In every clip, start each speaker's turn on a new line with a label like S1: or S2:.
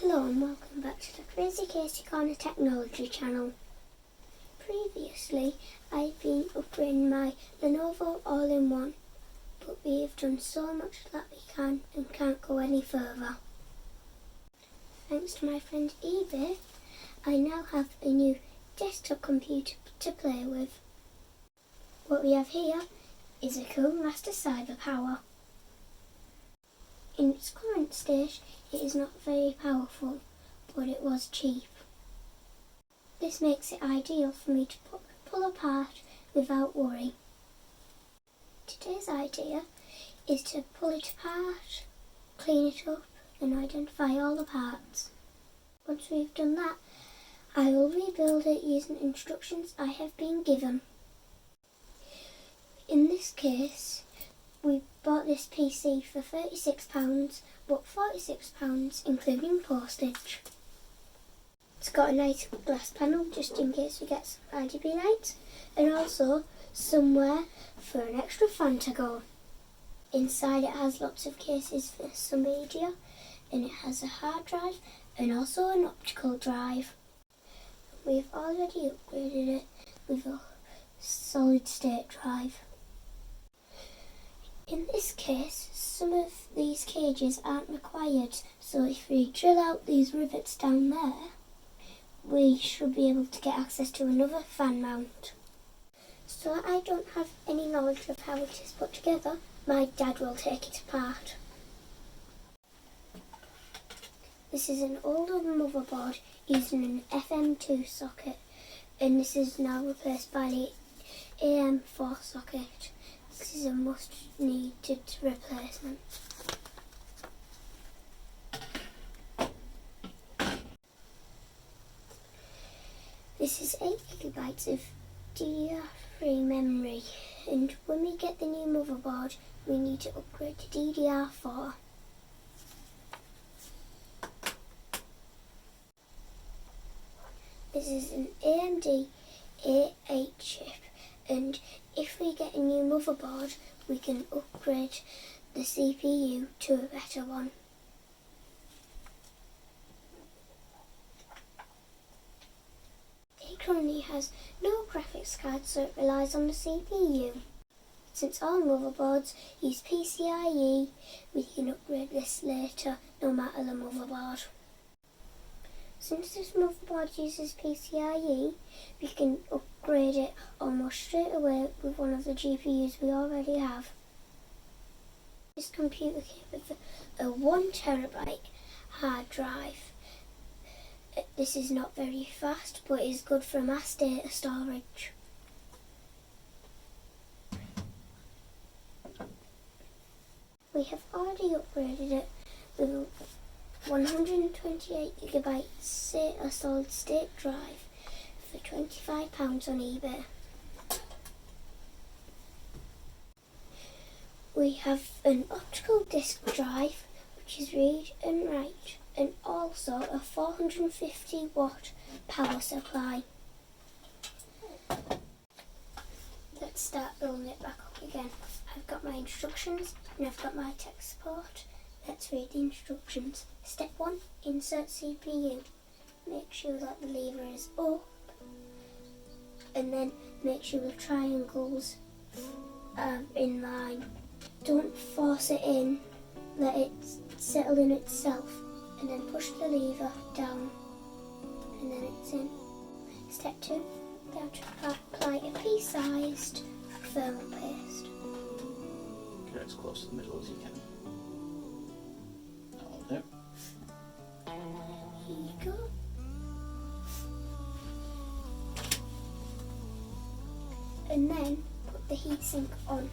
S1: Hello and welcome back to the Crazy Casey Corner Technology channel. Previously, I've been upgrading my Lenovo All-in-One, but we have done so much that we can and can't go any further. Thanks to my friend eBay, I now have a new desktop computer to play with. What we have here is a Master Cyber Power. In its current state, it is not very powerful, but it was cheap. This makes it ideal for me to pull apart without worry. Today's idea is to pull it apart, clean it up and identify all the parts. Once we've done that, I will rebuild it using instructions I have been given. In this case, we bought this PC for £36, but £46 including postage. It's got a nice glass panel just in case we get some RGB lights, and also somewhere for an extra fan to go. Inside it has lots of cases for some media, and it has a hard drive and also an optical drive. We've already upgraded it with a solid state drive. In this case, some of these cages aren't required, so if we drill out these rivets down there, we should be able to get access to another fan mount. So I don't have any knowledge of how it is put together. My dad will take it apart. This is an older motherboard using an FM2 socket, and this is now replaced by the AM4 socket. This is a must-needed replacement. This is 8GB of DDR3 memory, and when we get the new motherboard, we need to upgrade to DDR4. This is an AMD A8 chip, and if we get a new motherboard, we can upgrade the CPU to a better one. It currently has no graphics card, so it relies on the CPU. Since all motherboards use PCIe, we can upgrade this later, no matter the motherboard. Since this motherboard uses PCIe, we can upgrade it almost straight away with one of the GPUs we already have. This computer came with a 1TB hard drive. This is not very fast, but is good for mass data storage. We have already upgraded it with a 128GB SATA solid state drive for £25 on eBay. We have an optical disk drive which is read and write, and also a 450-watt power supply. Let's start building it back up again. I've got my instructions and I've got my tech support. Let's read the instructions. Step 1. Insert CPU. Make sure that the lever is up, and then make sure the triangles are in line. Don't force it in, let it settle in itself, and then push the lever down, and then it's in. Step 2. We have to apply a pea-sized thermal paste.
S2: Get as close to the middle as you can. There.
S1: Here you go. And then put the heatsink on.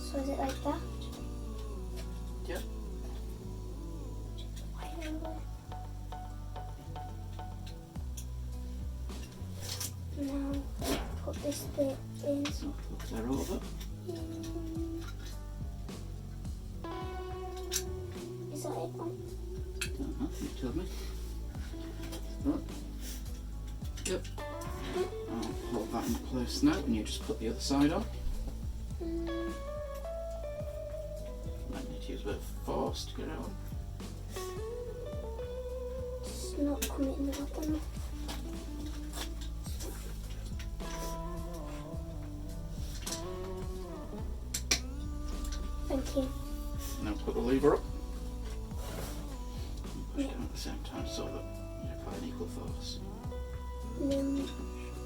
S1: So is it like that?
S2: Yep.
S1: Now put this bit in.
S2: There all of it.
S1: Is that it on?
S2: Don't know, you told me. Right. Yep. I'll hold that in place now, and you just put the other side on. Might need to use a bit of force to get it on.
S1: It's not coming up enough. Thank you.
S2: Now put the lever up. Push down at the same time so that you apply an equal force.
S1: And then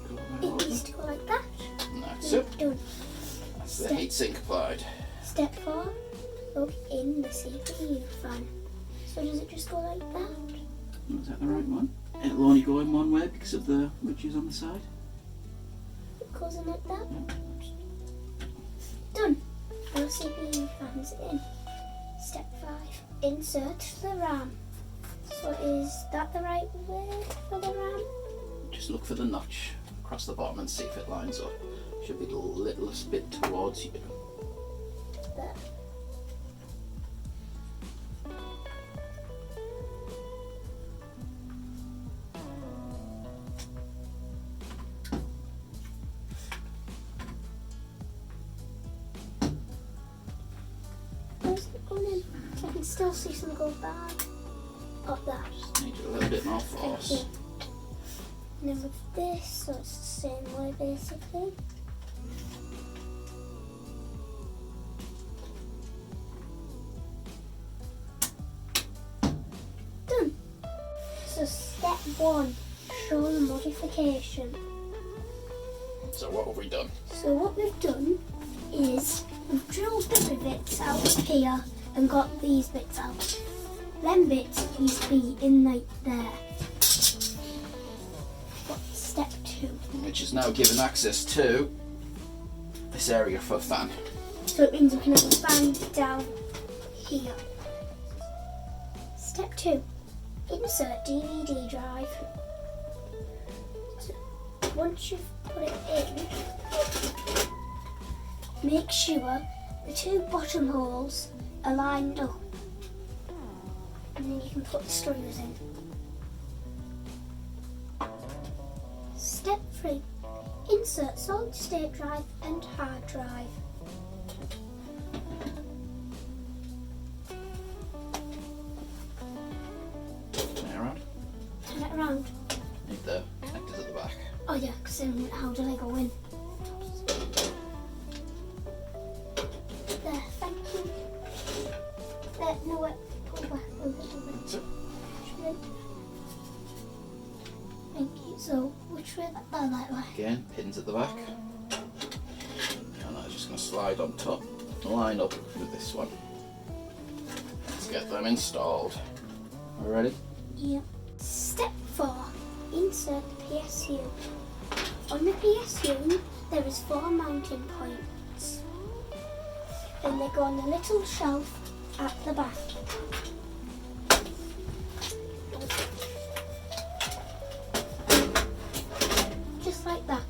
S2: Go
S1: it
S2: over.
S1: needs to go like that.
S2: And that's it.
S1: Done.
S2: That's the heatsink applied.
S1: Step 4. Plug in the CPU fan. So does it just go like that?
S2: Is that the right one? It'll only go in one way because of the ridges on the side.
S1: It goes in like that.
S2: Yeah.
S1: Done. Now CPU fans in. Step 5. Insert the RAM. So is that the right way for the RAM?
S2: Just look for the notch across the bottom and see if it lines up. Should be the littlest bit towards you.
S1: There. Where's it going in? I can still see some go bad. Up there.
S2: Just need a little bit more
S1: Thank
S2: force.
S1: you. And then with this, so it's the same way basically. Done. So step 1, show the modification.
S2: So what have we done?
S1: So what we've done is we've drilled the rivets out here and got these bits out. Them bits used to be in like there. Step 2.
S2: Which is now given access to this area for a fan.
S1: So it means we can have a fan down here. Step 2. Insert DVD drive. So once you've put it in, make sure the 2 bottom holes are lined up. And then you can put the screws in. Step 3. Insert solid state drive and hard drive.
S2: Turn it around.
S1: Turn it around.
S2: Need the connectors at the back.
S1: Oh yeah, because then how do they go in? There, thank you. There, no wait. Pull back, pull back, pull back.
S2: That's it.
S1: Which way? Thank you. So, which way? That way.
S2: Again, pins at the back. And I'm just going to slide on top, line up with this one. Let's get them installed. Are we ready?
S1: Yeah. Step 4. Insert the PSU. On the PSU, there is 4 mounting points. And they go on the little shelf at the back. Just like that.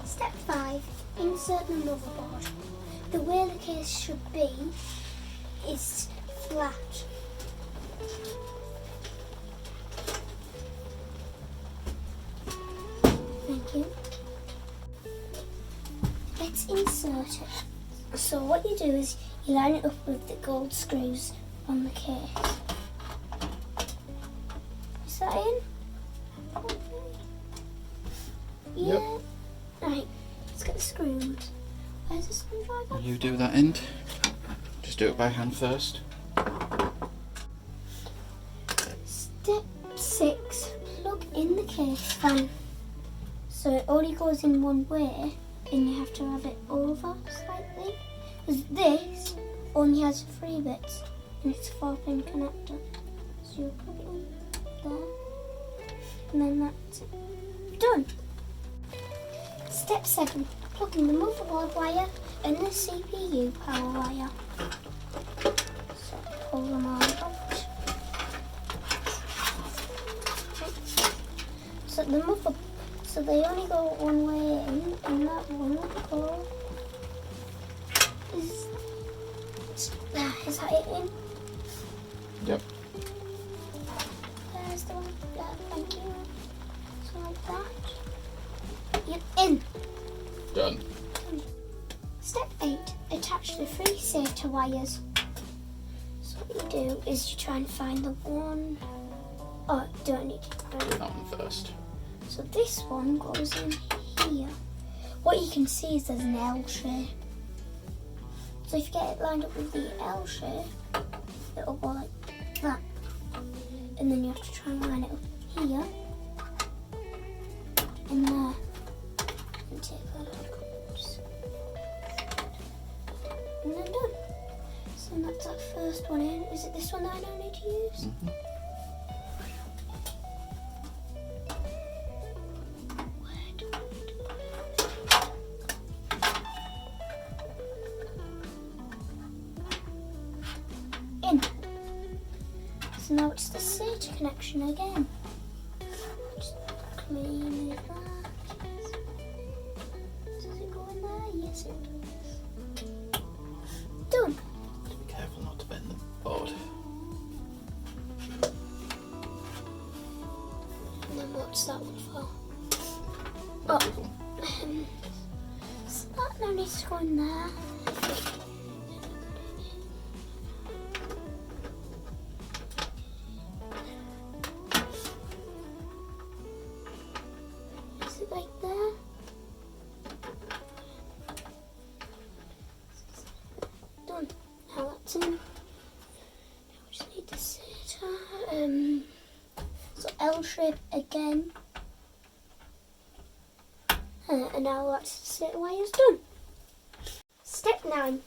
S1: Step 5. Insert the motherboard. The way the case should be is flat. Thank you. Let's insert it. So what you do is you line it up with the gold screws on the case. Is that in? Yeah.
S2: Yep.
S1: Right, let's get the screws. Where's the screwdriver?
S2: You do that end. Just do it by hand first.
S1: Step 6. Plug in the case fan. So it only goes in one way and you have to have it over slightly. Because this only has 3 bits and it's a 4-pin connector. So you put it in there and then that's it. Done. Step 7. Plug in the motherboard wire and the CPU power wire. So pull them all out. So the mother, so they only go one way in, and that one go is there. Is that it in?
S2: Yep.
S1: There's the one. Yeah, thank you. So like that. Yep, in.
S2: Done.
S1: Step 8. attach the 3 SATA wires. So what you do is you try and find the one. Oh, don't need
S2: That one first.
S1: So this one goes in here. What you can see is there's an L shape. So if you get it lined up with the L shape, it'll go like that. And then you have to try and line it up here and there. And take that out. And then done. So that's our first one in. Is it this one that I now need to use?
S2: Mm-hmm.
S1: Where do I need to put it? In. So now it's the SATA connection again. Just clean it that. Does it go in there? Yes, it does. Done.
S2: Be careful not to bend the board.
S1: And then what's that one for?
S2: Electrical.
S1: So that now needs to go in there. Is it like there? Done. Now that's in. Now we just need the SATA. So L shape again. And now that's the SATA wires done. Step 9.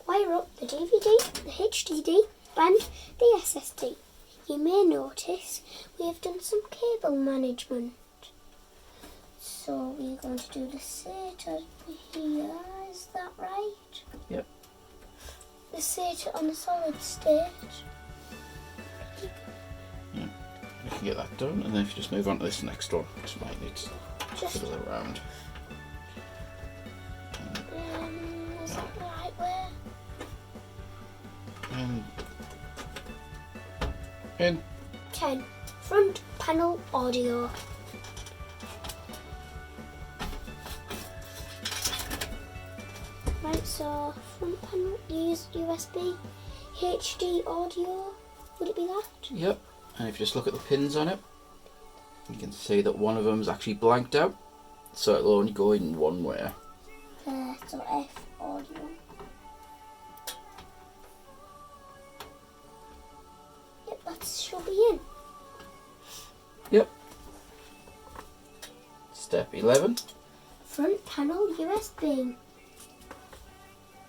S1: Wire up the DVD, the HDD and the SSD. You may notice we have done some cable management. So we're going to do the SATA here, is that right?
S2: Yep.
S1: The SATA on the solid state.
S2: Yeah. We can get that done, and then if you just move on to this next one, which might need to fiddle around.
S1: Is that the right way?
S2: And in.
S1: 10. Front panel audio. Right, so front panel, use USB, HD audio, would it be that?
S2: Yep. And if you just look at the pins on it, you can see that one of them's actually blanked out, so it'll only go in one way.
S1: So F audio. Yep, that should be in.
S2: Yep. Step 11.
S1: Front panel USB.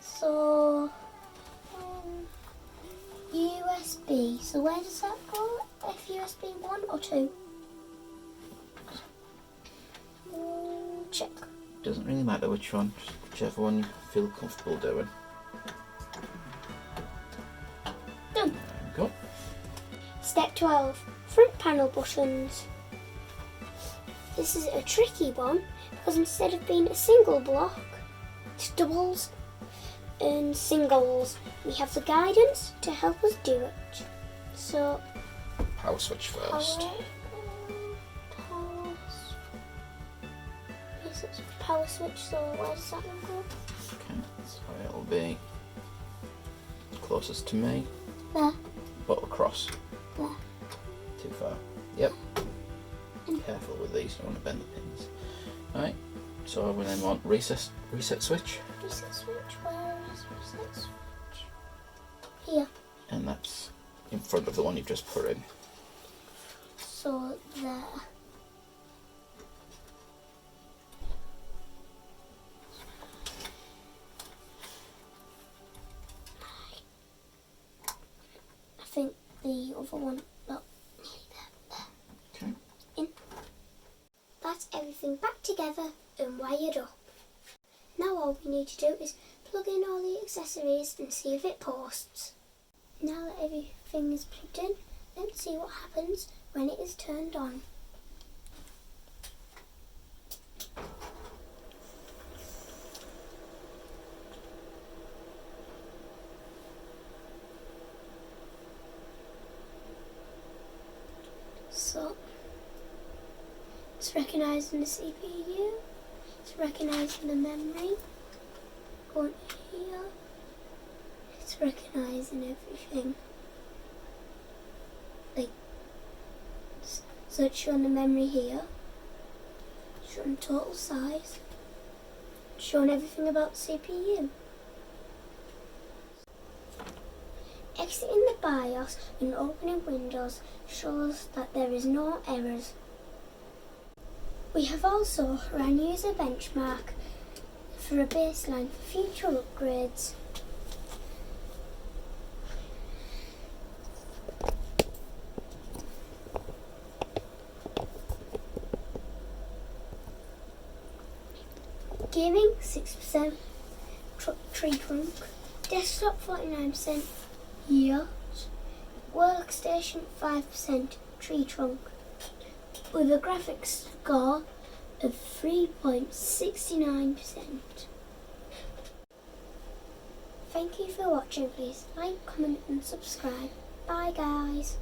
S1: So USB. So where does that go? USB 1 or 2? Check.
S2: Doesn't really matter which one, just whichever one you feel comfortable doing.
S1: Done.
S2: There we go.
S1: Step 12. Front panel buttons. This is a tricky one because instead of being a single block, it's doubles and singles. We have the guidance to help us do it. So
S2: Power switch first.
S1: Yes, it's power switch, so where does that one go?
S2: Okay, so it'll be closest to me,
S1: There.
S2: but across.
S1: There.
S2: Too far. Yep. Careful with these, you don't want to bend the pins. Alright, so we then want reset switch,
S1: Reset switch, where is reset switch? Here.
S2: and that's in front of the one you've just put in.
S1: So there. I think the other one, no, there.
S2: Okay.
S1: In. That's everything back together and wired up. Now all we need to do is plug in all the accessories and see if it posts. Now that everything is plugged in, let's see what happens when it is turned on. So, it's recognising the CPU, it's recognising the memory, going here, recognising everything. Like, so it's showing the memory here, showing total size, showing everything about the CPU. Exiting the BIOS and opening Windows shows that there is no errors. We have also run user benchmark for a baseline for future upgrades. Gaming 6%, tree trunk, desktop 49%, yacht, workstation 5%, tree trunk, with a graphics score of 3.69%. Thank you for watching. Please like, comment and subscribe. Bye guys.